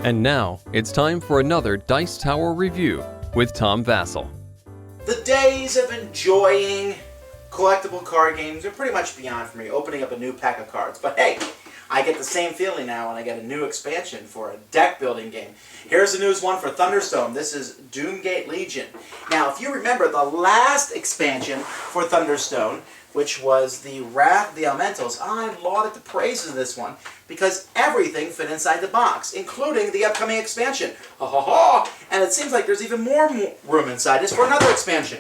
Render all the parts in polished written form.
And now, it's time for another Dice Tower review with Tom Vasel. The days of enjoying collectible card games are pretty much beyond for me, opening up a new pack of cards. But hey, I get the same feeling now when I get a new expansion for a deck building game. Here's the newest one for Thunderstone. This is Doomgate Legion. Now, if you remember the last expansion for Thunderstone, which was the Wrath of the Elementals, I lauded the praises of this one because everything fit inside the box, including the upcoming expansion. Ha ha ha! And it seems like there's even more room inside this for another expansion.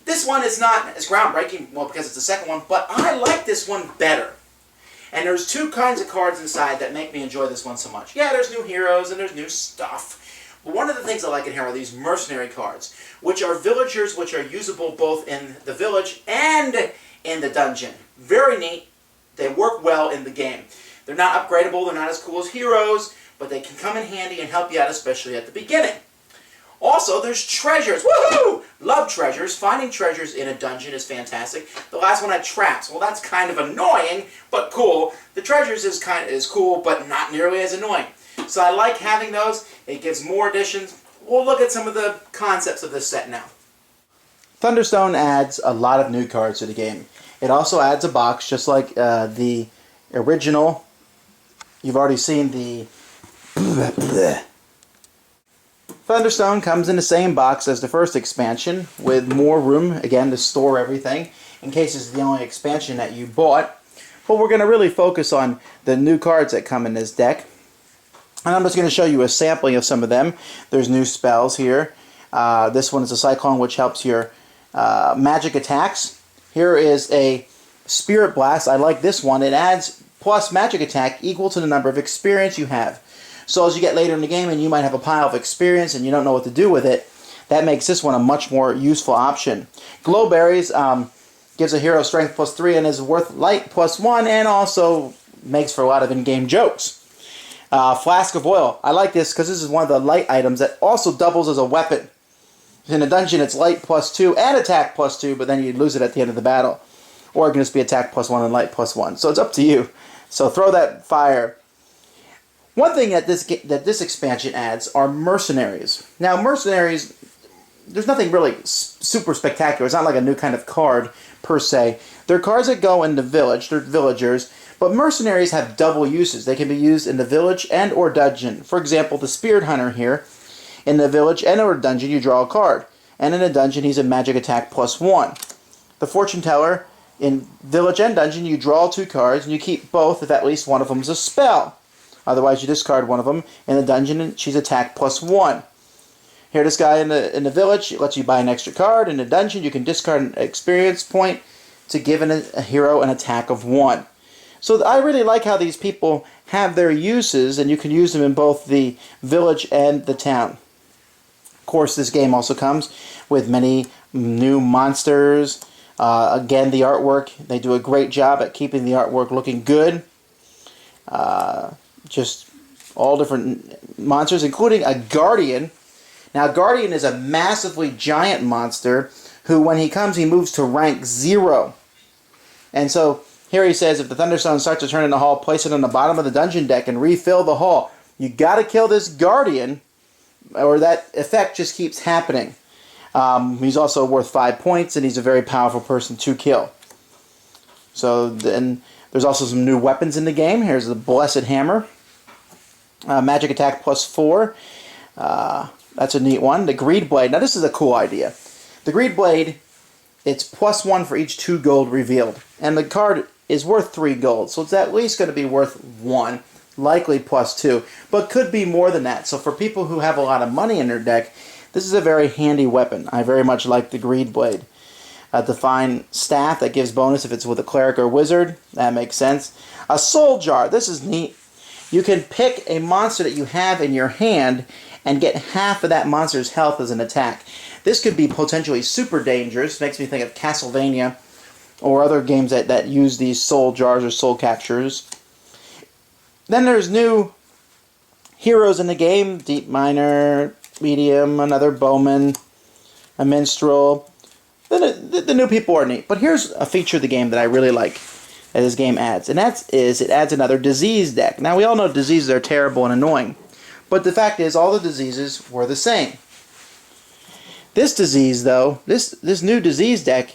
This one is not as groundbreaking, well, because it's the second one, but I like this one better. And there's two kinds of cards inside that make me enjoy this one so much. Yeah, there's new heroes and there's new stuff. But one of the things I like in here are these mercenary cards, which are villagers which are usable both in the village and in the dungeon. Very neat. They work well in the game. They're not upgradable, they're not as cool as heroes, but they can come in handy and help you out, especially at the beginning. Also, there's treasures. Woohoo! Love treasures. Finding treasures in a dungeon is fantastic. The last one had traps. Well, that's kind of annoying, but cool. The treasures is cool, but not nearly as annoying. So I like having those. It gives more additions. We'll look at some of the concepts of this set now. Thunderstone adds a lot of new cards to the game. It also adds a box, just like the original. You've already seen the Thunderstone comes in the same box as the first expansion, with more room, again, to store everything, in case it's the only expansion that you bought. But we're going to really focus on the new cards that come in this deck. And I'm just going to show you a sampling of some of them. There's new spells here. This one is a Cyclone, which helps your magic attacks. Here is a Spirit Blast. I like this one. It adds plus magic attack equal to the number of experience you have. So as you get later in the game and you might have a pile of experience and you don't know what to do with it, that makes this one a much more useful option. Glowberries gives a hero strength +3 and is worth light +1, and also makes for a lot of in-game jokes. Flask of Oil. I like this because this is one of the light items that also doubles as a weapon. In a dungeon it's light +2 and attack +2, but then you lose it at the end of the battle. Or it can just be attack +1 and light +1. So it's up to you. So throw that fire. One thing that this expansion adds are mercenaries. Now, mercenaries, there's nothing really super spectacular. It's not like a new kind of card, per se. They're cards that go in the village. They're villagers. But mercenaries have double uses. They can be used in the village and or dungeon. For example, the Spirit Hunter here. In the village and or dungeon, you draw a card. And in a dungeon, he's a magic attack +1. The Fortune Teller, in village and dungeon, you draw 2 cards, and you keep both if at least one of them is a spell. Otherwise, you discard one of them. In the dungeon, and she's attack +1. Here, this guy in the village, it lets you buy an extra card. In the dungeon, you can discard an experience point to give a hero an attack of 1. So I really like how these people have their uses, and you can use them in both the village and the town. Of course, this game also comes with many new monsters. Again, the artwork, they do a great job at keeping the artwork looking good. Just all different monsters, including a Guardian. Now, Guardian is a massively giant monster who, when he comes, he moves to rank 0. And so, here he says, if the Thunderstone starts to turn in the hall, place it on the bottom of the dungeon deck and refill the hall. You got to kill this Guardian, or that effect just keeps happening. He's also worth 5 points, and he's a very powerful person to kill. So, then there's also some new weapons in the game. Here's the Blessed Hammer. Magic attack +4. That's a neat one. The Greed Blade. Now, this is a cool idea. The Greed Blade, it's +1 for each 2 gold revealed. And the card is worth 3 gold. So it's at least going to be worth 1. Likely +2. But could be more than that. So for people who have a lot of money in their deck, this is a very handy weapon. I very much like the Greed Blade. A Divine Staff that gives bonus if it's with a Cleric or Wizard. That makes sense. A Soul Jar. This is neat. You can pick a monster that you have in your hand and get half of that monster's health as an attack. This could be potentially super dangerous. Makes me think of Castlevania or other games that use these soul jars or soul captures. Then there's new heroes in the game. Deep Miner, Medium, another Bowman, a Minstrel. The new people are neat. But here's a feature of the game that I really like that this game adds. And it adds another disease deck. Now, we all know diseases are terrible and annoying. But the fact is, all the diseases were the same. This disease, though, this new disease deck,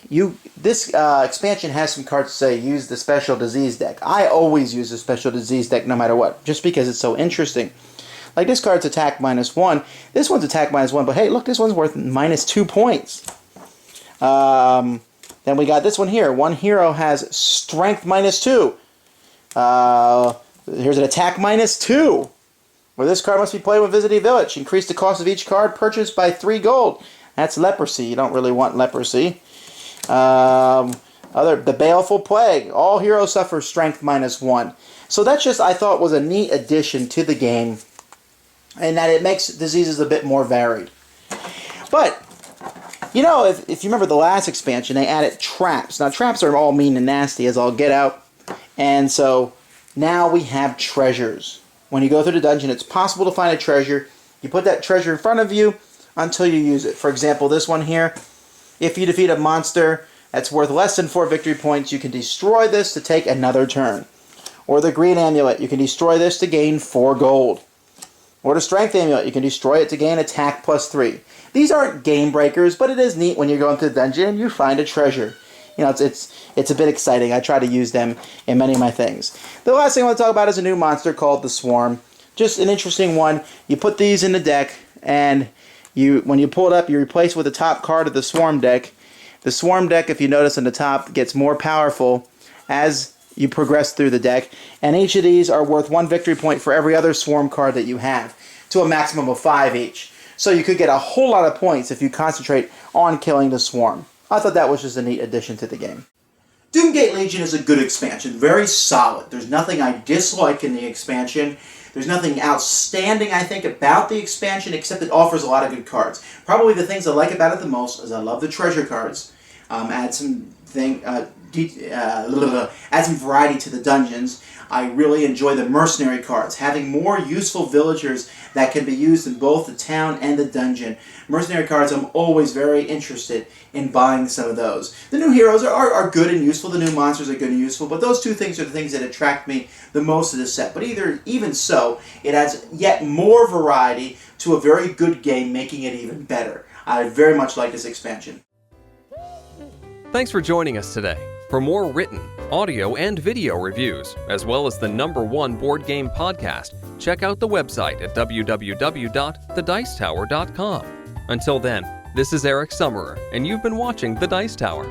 this expansion has some cards that say use the special disease deck. I always use the special disease deck no matter what, just because it's so interesting. Like this card's attack -1. This one's attack -1, but hey, look, this one's worth -2 points. Then we got this one here. One hero has strength -2. Here's an attack -2. Where this card must be played when visiting a village. Increase the cost of each card purchased by 3 gold. That's leprosy. You don't really want leprosy. The Baleful Plague. All heroes suffer strength -1. So that's just, I thought, was a neat addition to the game, and that it makes diseases a bit more varied. But, you know, if you remember the last expansion, they added traps. Now, traps are all mean and nasty as all get out. And so, now we have treasures. When you go through the dungeon, it's possible to find a treasure. You put that treasure in front of you until you use it. For example, this one here, if you defeat a monster that's worth less than 4 victory points, you can destroy this to take another turn. Or the Green Amulet, you can destroy this to gain 4 gold. Or the Strength Amulet, you can destroy it to gain attack +3. These aren't game breakers, but it is neat when you're going through the dungeon and you find a treasure. You know, it's a bit exciting. I try to use them in many of my things. The last thing I want to talk about is a new monster called the Swarm. Just an interesting one. You put these in the deck, and when you pull it up, you replace with the top card of the Swarm deck. The Swarm deck, if you notice on the top, gets more powerful as you progress through the deck, and each of these are worth 1 victory point for every other Swarm card that you have, to a maximum of 5 each. So you could get a whole lot of points if you concentrate on killing the Swarm. I thought that was just a neat addition to the game. Doomgate Legion is a good expansion, very solid. There's nothing I dislike in the expansion. There's nothing outstanding, I think, about the expansion, except it offers a lot of good cards. Probably the things I like about it the most is I love the treasure cards. Add some variety to the dungeons. I really enjoy the mercenary cards, having more useful villagers that can be used in both the town and the dungeon. Mercenary cards, I'm always very interested in buying some of those. The new heroes are good and useful, the new monsters are good and useful, but those two things are the things that attract me the most to the set. But even so, it adds yet more variety to a very good game, making it even better. I very much like this expansion. Thanks for joining us today. For more written, audio, and video reviews, as well as the #1 board game podcast, check out the website at www.thedicetower.com. Until then, this is Eric Summerer, and you've been watching The Dice Tower.